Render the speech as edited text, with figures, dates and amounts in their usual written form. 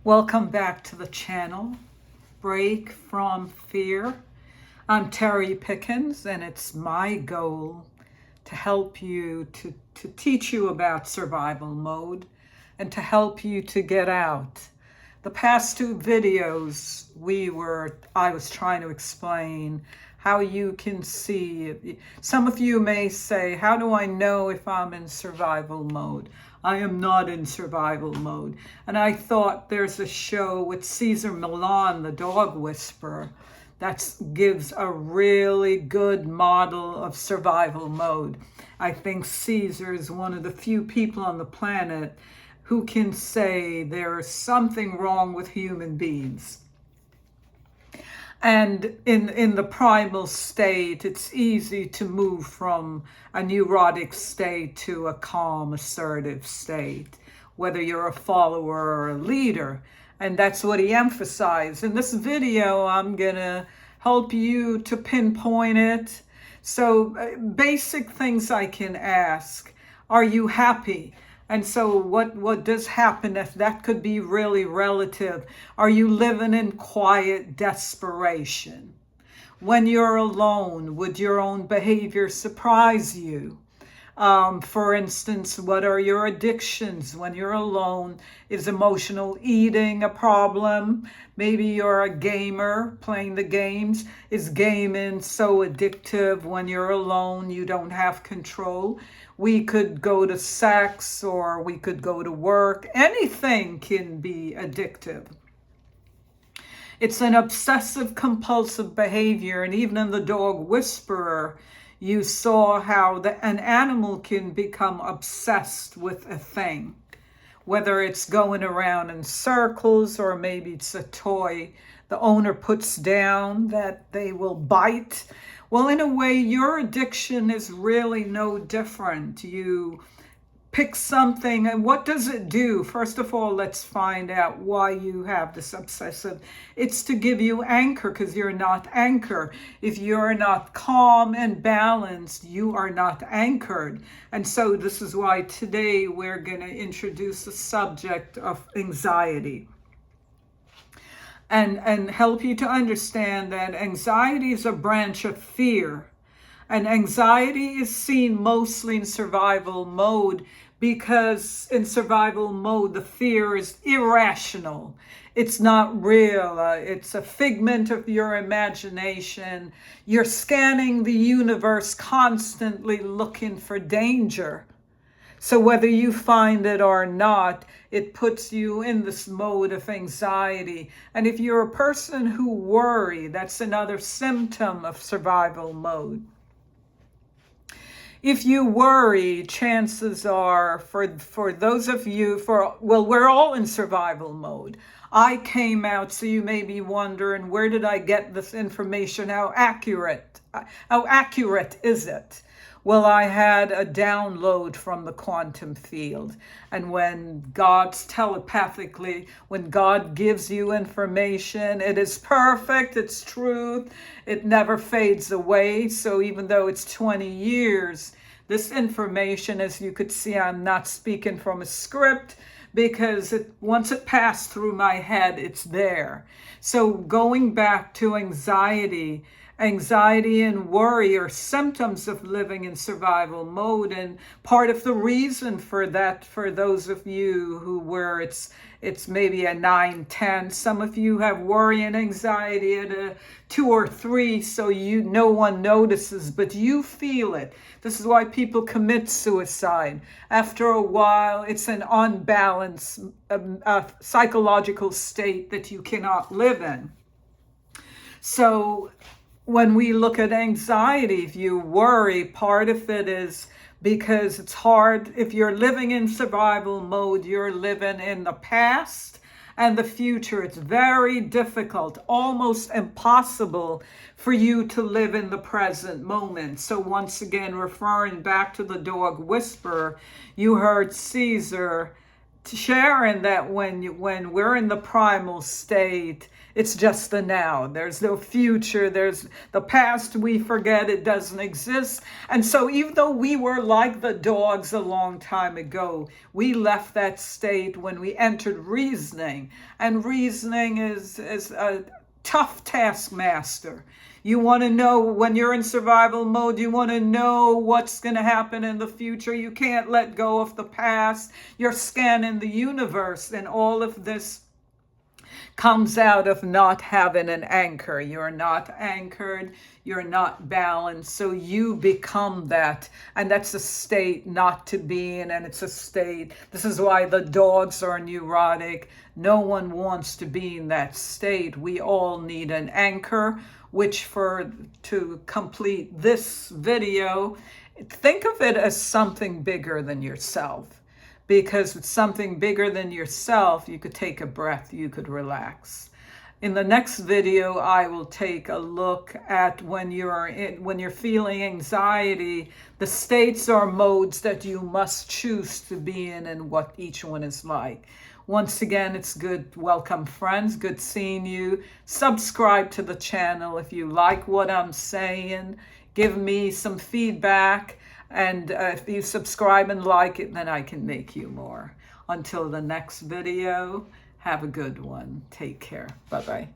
Welcome back to the channel, Break from Fear. I'm Terry Pickens, and it's my goal to help you, to teach you about survival mode and to help you to get out. The past two videos, I was trying to explain how you can see. Some of you may say, how do I know if I'm in survival mode? I am not in survival mode. And I thought there's a show with Cesar Millan, the dog whisperer, that gives a really good model of survival mode. I think Cesar is one of the few people on the planet who can say there's something wrong with human beings. And in the primal state, it's easy to move from a neurotic state to a calm, assertive state, whether you're a follower or a leader. And that's what he emphasized. In this video, I'm going to help you to pinpoint it. So basic things I can ask. Are you happy? And so what does happen if that could be really relative? Are you living in quiet desperation? When you're alone, would your own behavior surprise you? For instance, what are your addictions when you're alone? Is emotional eating a problem? Maybe you're a gamer playing the games. Is gaming so addictive when you're alone you don't have control? We could go to sex or we could go to work. Anything can be addictive. It's an obsessive compulsive behavior, and even in the dog whisperer, you saw how an animal can become obsessed with a thing, whether it's going around in circles or maybe it's a toy the owner puts down that they will bite. Well, in a way, your addiction is really no different. You pick something, and what does it do? First of all, let's find out why you have this obsessive. It's to give you anchor, because you're not anchored. If you're not calm and balanced, you are not anchored. And so this is why today we're going to introduce the subject of anxiety. And help you to understand that anxiety is a branch of fear. And anxiety is seen mostly in survival mode because in survival mode, the fear is irrational. It's not real. It's a figment of your imagination. You're scanning the universe constantly looking for danger. So whether you find it or not, it puts you in this mode of anxiety. And if you're a person who worry, that's another symptom of survival mode. If you worry, chances are for those of you, we're all in survival mode. I came out, so you may be wondering, where did I get this information? How accurate is it? Well, I had a download from the quantum field. And when God gives you information, it is perfect, it's truth, it never fades away. So even though it's 20 years, this information, as you could see, I'm not speaking from a script, because once it passed through my head, it's there. So going back to anxiety and worry are symptoms of living in survival mode. And part of the reason for that, for those of you where it's maybe a 9, 10, some of you have worry and anxiety at a 2 or 3, so no one notices, but you feel it. This is why people commit suicide. After a while, it's an unbalanced psychological state that you cannot live in. So when we look at anxiety, if you worry, part of it is because it's hard. If you're living in survival mode, you're living in the past and the future. It's very difficult, almost impossible for you to live in the present moment. So once again, referring back to the dog whisperer, you heard Cesar sharing that when we're in the primal state, it's just the now. There's no future. There's the past. We forget it doesn't exist. And so even though we were like the dogs a long time ago, we left that state when we entered reasoning. And reasoning is a tough taskmaster. You want to know when you're in survival mode, you want to know what's going to happen in the future. You can't let go of the past. You're scanning the universe, and all of this comes out of not having an anchor. You're not anchored, you're not balanced, so you become that. And that's a state not to be in, and it's a state. This is why the dogs are neurotic. No one wants to be in that state. We all need an anchor, which to complete this video, think of it as something bigger than yourself. Because it's something bigger than yourself, you could take a breath, you could relax. In the next video, I will take a look at when you're feeling anxiety, the states or modes that you must choose to be in and what each one is like. Once again, it's good. Welcome, friends. Good seeing you. Subscribe to the channel if you like what I'm saying. Give me some feedback. And if you subscribe and like it, then I can make you more. Until the next video, have a good one. Take care. Bye-bye.